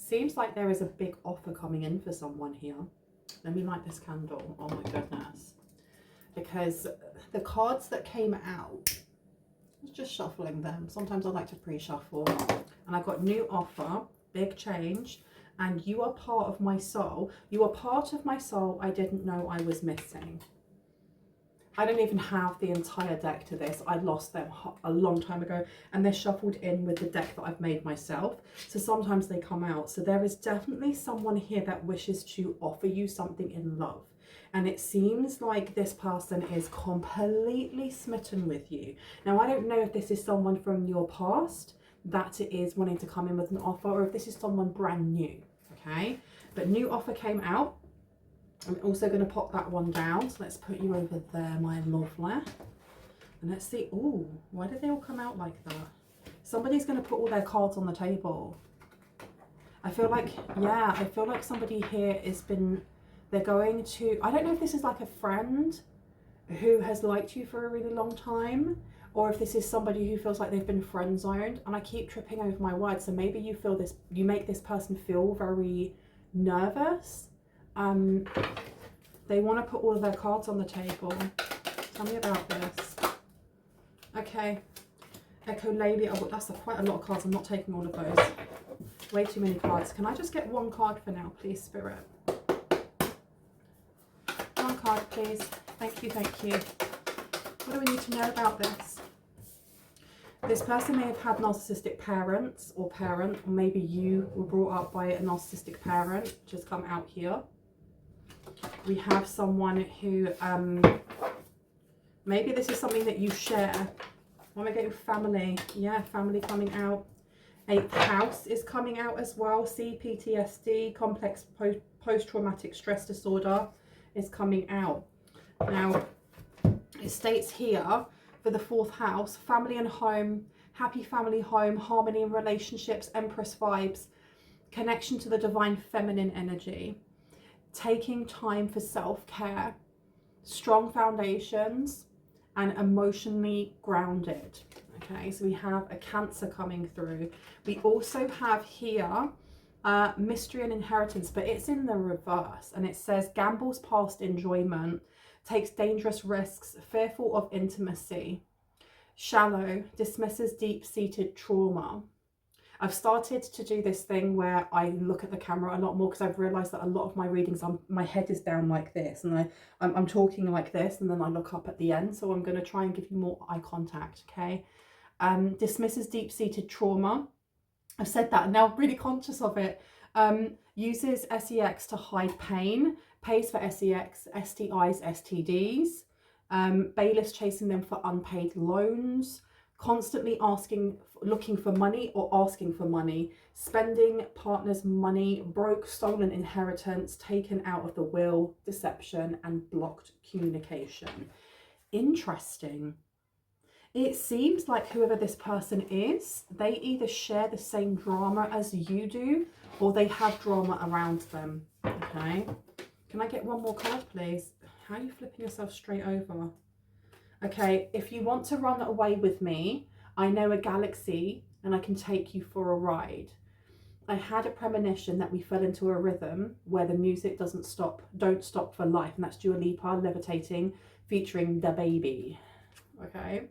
Seems like there is a big offer coming in for someone here. Let me light this candle. Oh my goodness. Because the cards that came out, I was just shuffling them. Sometimes I like to pre-shuffle. And I got new offer, big change, and you are part of my soul. You are part of my soul I didn't know I was missing. I don't even have the entire deck to this. I lost them a long time ago, and they're shuffled in with the deck that I've made myself. So sometimes they come out. So there is definitely someone here that wishes to offer you something in love. And it seems like this person is completely smitten with you. Now, I don't know if this is someone from your past that is wanting to come in with an offer, or if this is someone brand new, okay? But new offer came out. I'm also going to pop that one down. So let's put you over there, my lovely. And let's see. Oh, why did they all come out like that? Somebody's going to put all their cards on the table. I feel like, yeah, I feel like somebody here has been, they're going to, I don't know if this is like a friend who has liked you for a really long time, or if this is somebody who feels like they've been friend zoned. And I keep tripping over my words. So maybe you feel this, you make this person feel very nervous. They want to put all of their cards on the table. Tell me about this. Okay. Echo Lady. Oh, that's quite a lot of cards. I'm not taking all of those. Way too many cards. Can I just get one card for now, please, Spirit? One card, please. Thank you, thank you. What do we need to know about this? This person may have had narcissistic parents or parent, or maybe you were brought up by a narcissistic parent, which has come out here. We have someone who, maybe this is something that you share. When we get family, yeah, family coming out. 8th house is coming out as well. PTSD, complex post-traumatic stress disorder is coming out. Now, it states here for the 4th house, family and home, happy family home, harmony in relationships, Empress vibes, connection to the divine feminine energy. Taking time for self-care, strong foundations, and emotionally grounded. Okay, so we have a Cancer coming through. We also have here mystery and inheritance, but it's in the reverse, and it says gambles past enjoyment, takes dangerous risks, fearful of intimacy, shallow, dismisses deep-seated trauma. I've started to do this thing where I look at the camera a lot more, because I've realised that a lot of my readings, my head is down like this, and I'm talking like this, and then I look up at the end. So I'm going to try and give you more eye contact, okay? Dismisses deep-seated trauma. I've said that, and now I'm really conscious of it. Uses sex to hide pain, pays for sex, STIs, STDs, bailiffs chasing them for unpaid loans, constantly looking for money or asking for money, spending partner's money, broke, stolen inheritance, taken out of the will, deception, and blocked communication. Interesting. It seems like whoever this person is, they either share the same drama as you do, or they have drama around them. Okay. Can I get one more card, please? How are you flipping yourself straight over? Okay, if you want to run away with me, I know a galaxy and I can take you for a ride. I had a premonition that we fell into a rhythm where the music don't stop for life. And that's Dua Lipa, Levitating, featuring The Baby. Okay,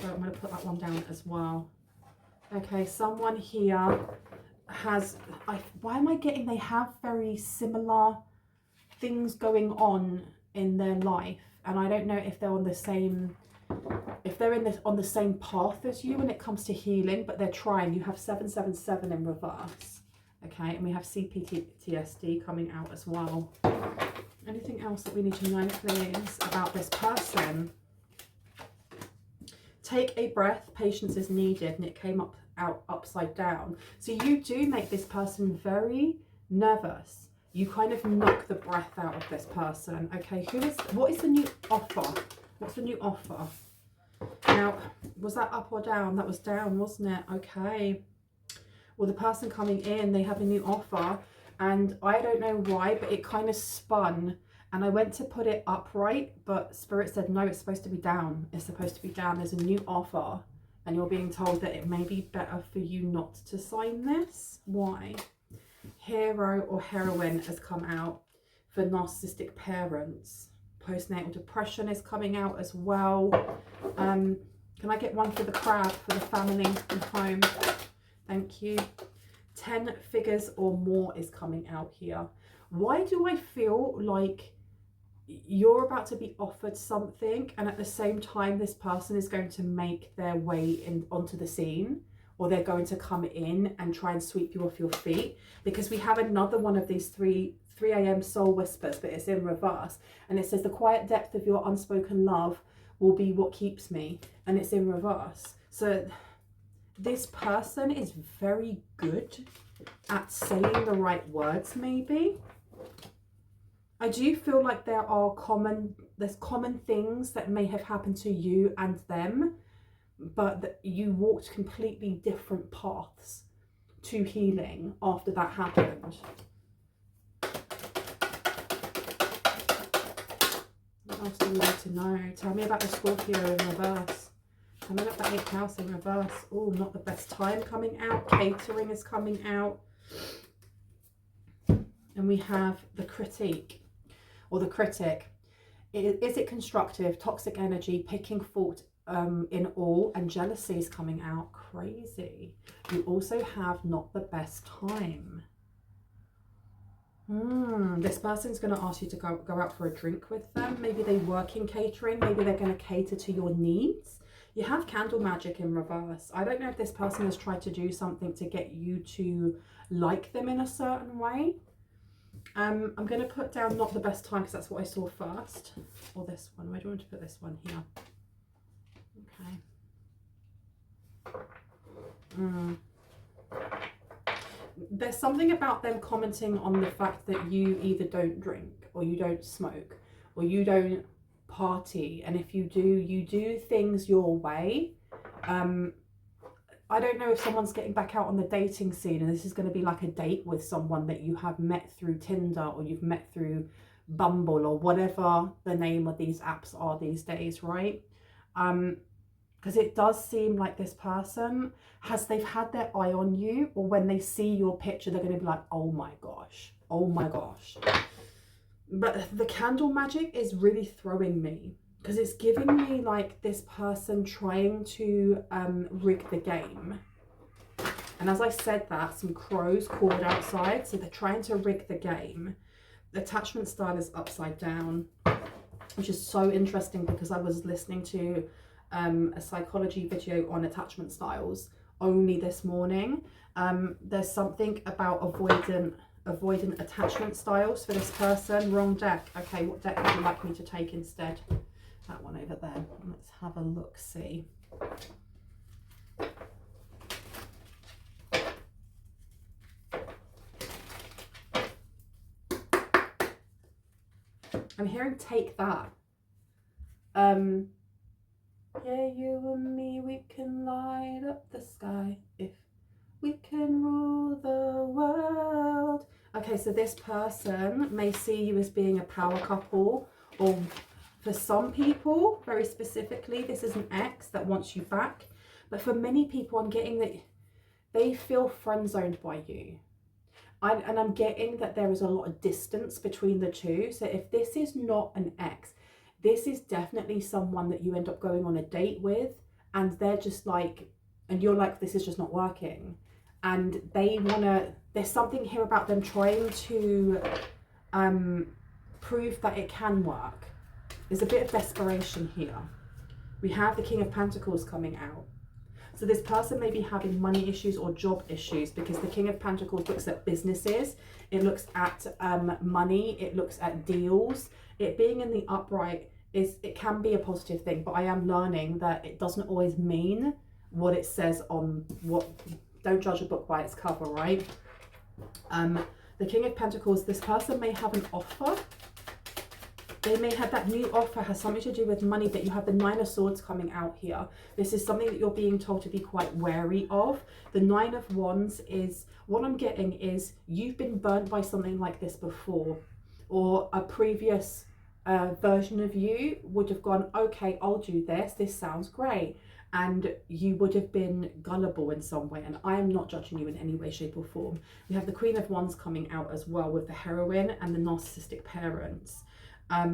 so I'm going to put that one down as well. Okay, someone here has, why am I getting, they have very similar things going on in their life. And I don't know if they're on the same, on the same path as you when it comes to healing, but they're trying. You have 777 in reverse. Okay, and we have CPTSD coming out as well. Anything else that we need to know, please, about this person? Take a breath, patience is needed, and it came out upside down. So you do make this person very nervous. You kind of knock the breath out of this person. Okay, what is the new offer? What's the new offer? Now, was that up or down? That was down, wasn't it? Okay. Well, the person coming in, they have a new offer, and I don't know why, but it kind of spun, and I went to put it upright, but Spirit said, no, it's supposed to be down. It's supposed to be down. There's a new offer, and you're being told that it may be better for you not to sign this. Why? hero or heroine has come out for narcissistic parents. Postnatal depression is coming out as well. Can I get one for the crab, for the family and home? Thank you. 10 figures or more is coming out here. Why do I feel like you're about to be offered something, and at the same time this person is going to make their way onto the scene, or they're going to come in and try and sweep you off your feet? Because we have another one of these 3 a.m. soul whispers, but it's in reverse, and it says the quiet depth of your unspoken love will be what keeps me, and it's in reverse. So this person is very good at saying the right words. Maybe I do feel like there's common things that may have happened to you and them, but that you walked completely different paths to healing after that happened. What else do you need to know? Tell me about the Scorpio in reverse. Tell me about the 8th house in reverse. Oh, not the best time coming out. Catering is coming out. And we have the critique, or the critic. Is it constructive? Toxic energy, picking fault in all, and jealousy is coming out. Crazy. You also have not the best time. This person's going to ask you to go out for a drink with them. Maybe they work in catering. Maybe they're going to cater to your needs. You have candle magic in reverse. I don't know if this person has tried to do something to get you to like them in a certain way. I'm going to put down not the best time because that's what I saw first. Or this one. Where do you want to put this one? Here. Okay. There's something about them commenting on the fact that you either don't drink, or you don't smoke, or you don't party, and if you do things your way. I don't know if someone's getting back out on the dating scene and this is going to be like a date with someone that you have met through Tinder, or you've met through Bumble, or whatever the name of these apps are these days, right? Because it does seem like this person they've had their eye on you, or when they see your picture, they're going to be like, oh my gosh, oh my gosh. But the candle magic is really throwing me, because it's giving me like this person trying to rig the game. And as I said that, some crows called outside, so they're trying to rig the game. The attachment style is upside down, which is so interesting because I was listening to a psychology video on attachment styles only this morning. There's something about avoidant attachment styles for this person. Wrong deck. Okay, what deck would you like me to take instead? That one over there. Let's have a look, see. I'm hearing take that. Yeah, you and me, we can light up the sky if we can rule the world. Okay, so this person may see you as being a power couple, or for some people, very specifically, this is an ex that wants you back. But for many people, I'm getting that they feel friend-zoned by you. And I'm getting that there is a lot of distance between the two. So if this is not an ex, this is definitely someone that you end up going on a date with, and they're just like, and you're like, this is just not working. And they wanna, there's something here about them trying to prove that it can work. There's a bit of desperation here. We have the King of Pentacles coming out. So this person may be having money issues or job issues, because the King of Pentacles looks at businesses, it looks at money, it looks at deals. It being in the upright it can be a positive thing, but I am learning that it doesn't always mean what it says on what. Don't judge a book by its cover, right? The King of Pentacles, this person may have an offer. They may have that new offer has something to do with money, but you have the Nine of Swords coming out here. This is something that you're being told to be quite wary of. The Nine of Wands is, what I'm getting is you've been burnt by something like this before, or a previous version of you would have gone, okay, I'll do this. This sounds great. and you would have been gullible in some way, and I am not judging you in any way, shape or form. We have the Queen of Wands coming out as well with the heroine and the narcissistic parents. I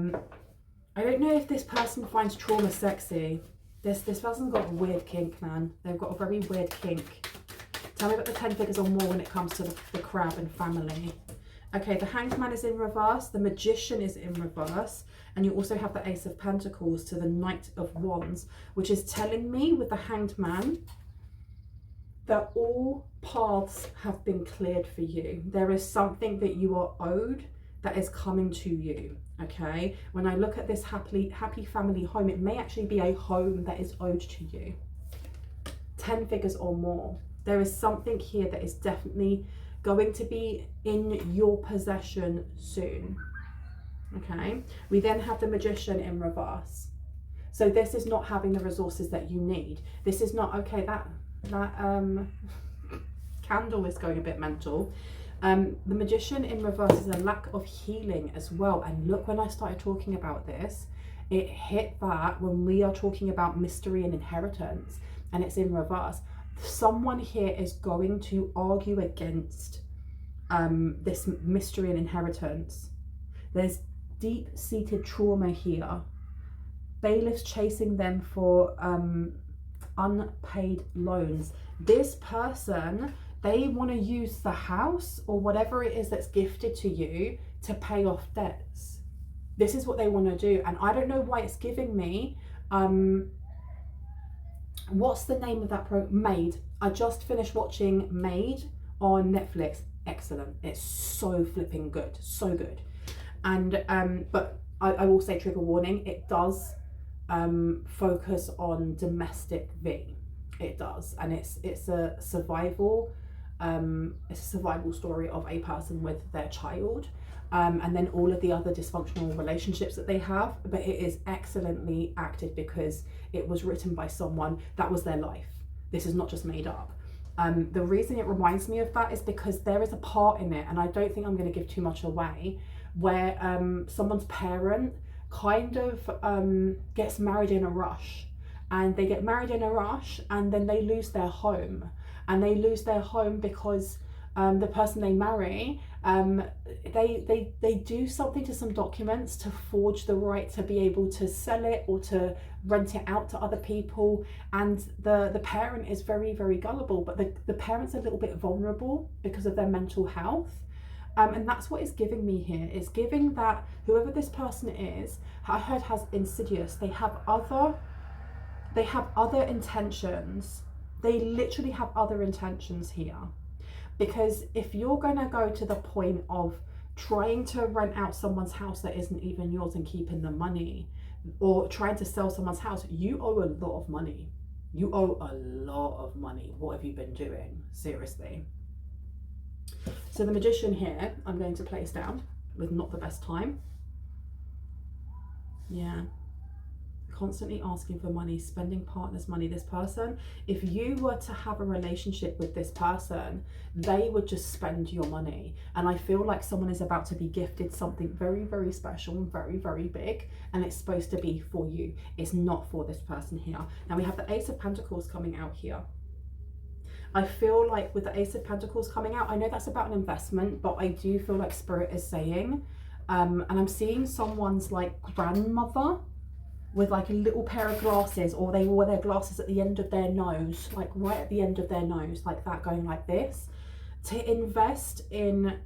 don't know if this person finds trauma sexy. This person's got a weird kink, man. They've got a very weird kink. Tell me about the 10 figures or more when it comes to the crab and family. Okay, the Hanged Man is in reverse, the Magician is in reverse, and you also have the Ace of Pentacles to the Knight of Wands, which is telling me with the Hanged Man that all paths have been cleared for you. There is something that you are owed that is coming to you, okay? When I look at this happy family home, it may actually be a home that is owed to you. 10 figures or more. There is something here that is definitely going to be in your possession soon, okay? We then have the Magician in reverse. So this is not having the resources that you need. This is not, okay, that candle is going a bit mental. The Magician in reverse is a lack of healing as well. And look, when I started talking about this, it hit that when we are talking about mystery and inheritance, and it's in reverse. Someone here is going to argue against this mystery and inheritance. There's deep-seated trauma here. Bailiffs chasing them for unpaid loans. This person, they want to use the house or whatever it is that's gifted to you to pay off debts. This is what they want to do, and I don't know why it's giving me what's the name of that program? Maid. I just finished watching Maid on Netflix. Excellent. It's so flipping good. So good. And but I will say, trigger warning, it does focus on domestic V. It does. And it's a survival story of a person with their child. And then all of the other dysfunctional relationships that they have, but it is excellently acted because it was written by someone that was their life. This is not just made up. The reason it reminds me of that is because there is a part in it, and I don't think I'm going to give too much away, where someone's parent kind of gets married in a rush, and they get married in a rush, and then they lose their home, and they lose their home because the person they marry, they do something to some documents to forge the right to be able to sell it or to rent it out to other people, and the parent is very, very gullible, but the parent's a little bit vulnerable because of their mental health. And that's what it's giving me here. It's giving that whoever this person is, I heard has insidious. They have other intentions. They literally have other intentions here. Because if you're going to go to the point of trying to rent out someone's house that isn't even yours and keeping the money, or trying to sell someone's house, you owe a lot of money. You owe a lot of money. What have you been doing? Seriously. So the Magician here, I'm going to place down with not the best time. Yeah. Constantly asking for money, spending partner's money. This person, if you were to have a relationship with this person, they would just spend your money. And I feel like someone is about to be gifted something very, very special and very, very big, and it's supposed to be for you. It's not for this person here. Now we have the Ace of Pentacles coming out here. I feel like with the Ace of Pentacles coming out, I know that's about an investment, but I do feel like Spirit is saying, and I'm seeing someone's like grandmother with like a little pair of glasses, or they wore their glasses at the end of their nose, like right at the end of their nose, like that, going like this, to invest in,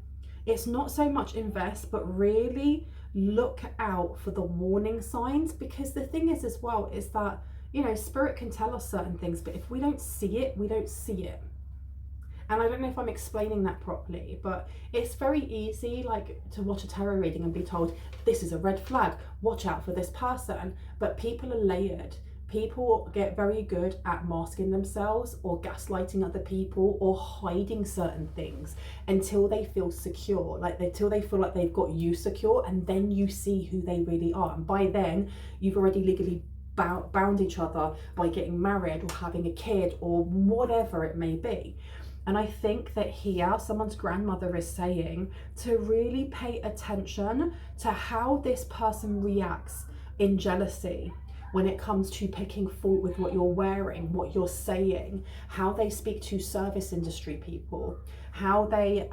it's not so much invest, but really look out for the warning signs. Because the thing is as well, is that, you know, Spirit can tell us certain things, but if we don't see it, we don't see it. And I don't know if I'm explaining that properly, but it's very easy like to watch a tarot reading and be told, this is a red flag, watch out for this person. But people are layered. People get very good at masking themselves or gaslighting other people or hiding certain things until they feel secure, like until they feel like they've got you secure, and then you see who they really are. And by then you've already legally bound each other by getting married or having a kid or whatever it may be. And I think that here someone's grandmother is saying to really pay attention to how this person reacts in jealousy, when it comes to picking fault with what you're wearing, what you're saying, how they speak to service industry people, how they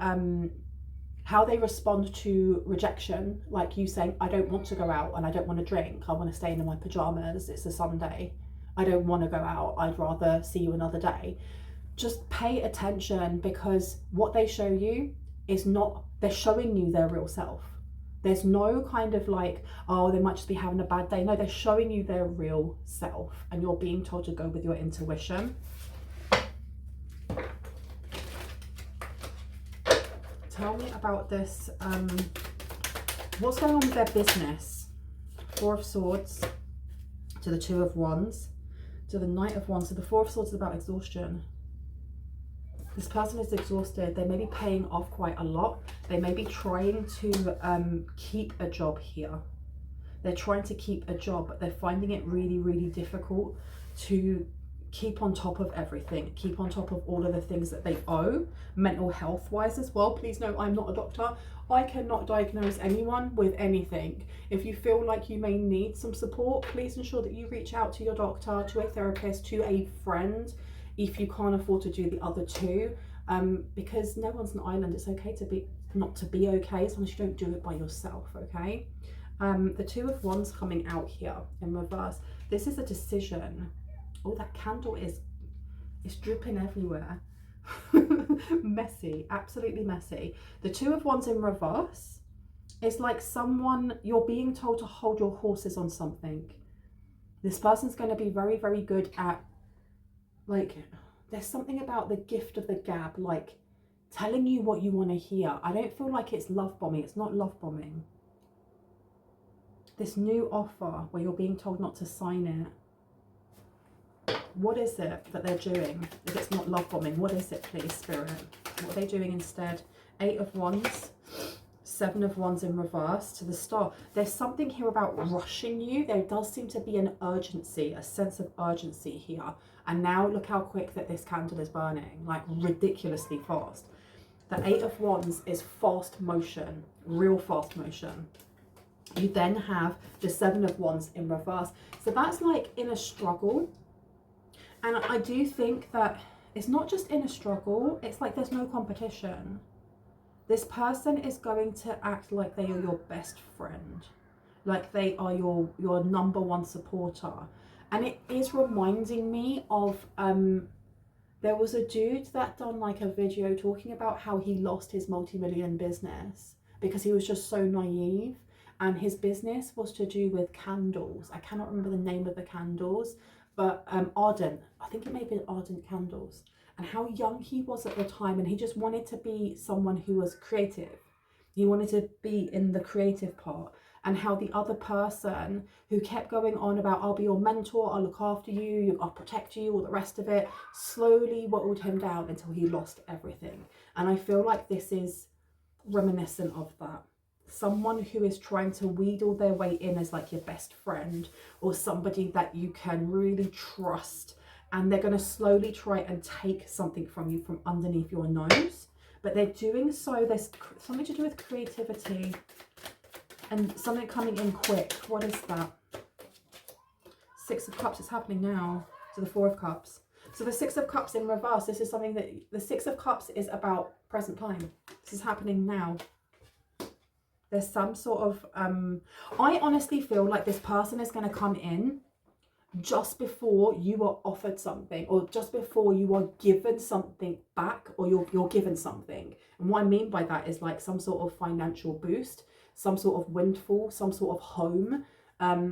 respond to rejection, like you saying, I don't want to go out and I don't want to drink, I want to stay in my pajamas, it's a Sunday, I don't want to go out, I'd rather see you another day. Just pay attention, because what they show you is not, they're showing you their real self. There's no kind of like, oh, they might just be having a bad day. No, they're showing you their real self, and you're being told to go with your intuition. Tell me about this. What's going on with their business? Four of Swords to the Two of Wands to the Knight of Wands. So the Four of Swords is about exhaustion. This person is exhausted. They may be paying off quite a lot. They may be trying to keep a job here. They're trying to keep a job, but they're finding it really, really difficult to keep on top of everything, keep on top of all of the things that they owe, mental health wise as well. Please know I'm not a doctor. I cannot diagnose anyone with anything. If you feel like you may need some support, please ensure that you reach out to your doctor, to a therapist, to a friend, if you can't afford to do the other two, because no one's an island. It's okay to be not to be okay, as long as you don't do it by yourself. Okay. The Two of Wands coming out here in reverse. This is a decision. Oh, that candle is dripping everywhere. Messy, absolutely messy. The Two of Wands in reverse is like someone, you're being told to hold your horses on something. This person's going to be very, very good at, like, there's something about the gift of the gab, like telling you what you want to hear. I don't feel like it's love bombing. It's not love bombing. This new offer where you're being told not to sign it. What is it that they're doing? If it's not love bombing, what is it, please, Spirit? What are they doing instead? Eight of Wands, Seven of Wands in reverse to the Star. There's something here about rushing you. There does seem to be an urgency, a sense of urgency here. And now look how quick that this candle is burning, like ridiculously fast. The Eight of Wands is fast motion, real fast motion. You then have the Seven of Wands in reverse. So that's like in a struggle. And I do think that it's not just in a struggle, it's like there's no competition. This person is going to act like they are your best friend, like they are your number one supporter. And it is reminding me of, there was a dude that done like a video talking about how he lost his multi-million business because he was just so naive. And his business was to do with candles. I cannot remember the name of the candles, but Ardent, I think it may have been Ardent Candles. And how young he was at the time, and he just wanted to be someone who was creative. He wanted to be in the creative part. And how the other person who kept going on about, I'll be your mentor, I'll look after you, I'll protect you, all the rest of it, slowly whittled him down until he lost everything. And I feel like this is reminiscent of that. Someone who is trying to wheedle their way in as like your best friend, or somebody that you can really trust, and they're going to slowly try and take something from you from underneath your nose. But they're doing so, there's something to do with creativity and something coming in quick. What is that? Six of Cups is happening now to the Four of Cups. So the Six of Cups in reverse, this is something that the Six of Cups is about present time. This is happening now. There's some sort of, I honestly feel like this person is going to come in just before you are offered something, or just before you are given something back, or you're given something. And what I mean by that is like some sort of financial boost, some sort of windfall, some sort of home,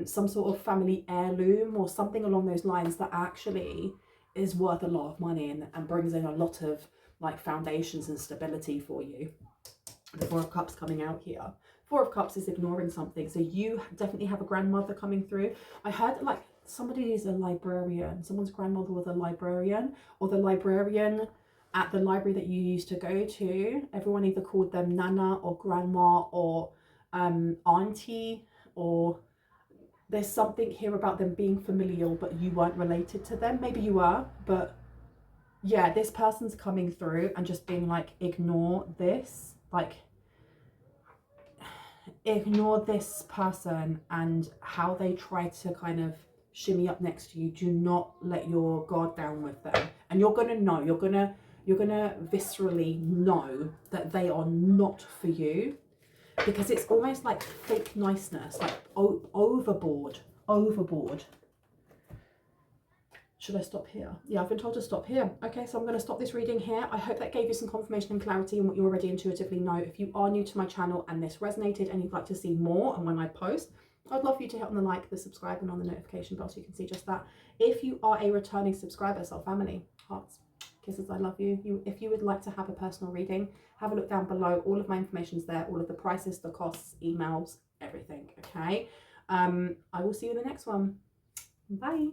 some sort of family heirloom, or something along those lines that actually is worth a lot of money and brings in a lot of like foundations and stability for you. The Four of Cups coming out here. Four of Cups is ignoring something. So you definitely have a grandmother coming through. I heard like somebody is a librarian. Someone's grandmother was a librarian, or the librarian at the library that you used to go to. Everyone either called them Nana or Grandma or Auntie, or there's something here about them being familial, but you weren't related to them. Maybe you were, but yeah, this person's coming through and just being like, ignore this. Like, ignore this person and how they try to kind of shimmy up next to you. Do not let your guard down with them. And you're going to know, you're going to viscerally know that they are not for you, because it's almost like fake niceness, like overboard. Should I stop here? Yeah, I've been told to stop here. Okay, so I'm going to stop this reading here. I hope that gave you some confirmation and clarity in what you already intuitively know. If you are new to my channel and this resonated and you'd like to see more, and when I post, I'd love for you to hit on the like, the subscribe, and on the notification bell so you can see just that. If you are a returning subscriber, soul family, hearts, kisses, I love you. If you would like to have a personal reading, have a look down below. All of my information's there, all of the prices, the costs, emails, everything, okay? I will see you in the next one. Bye.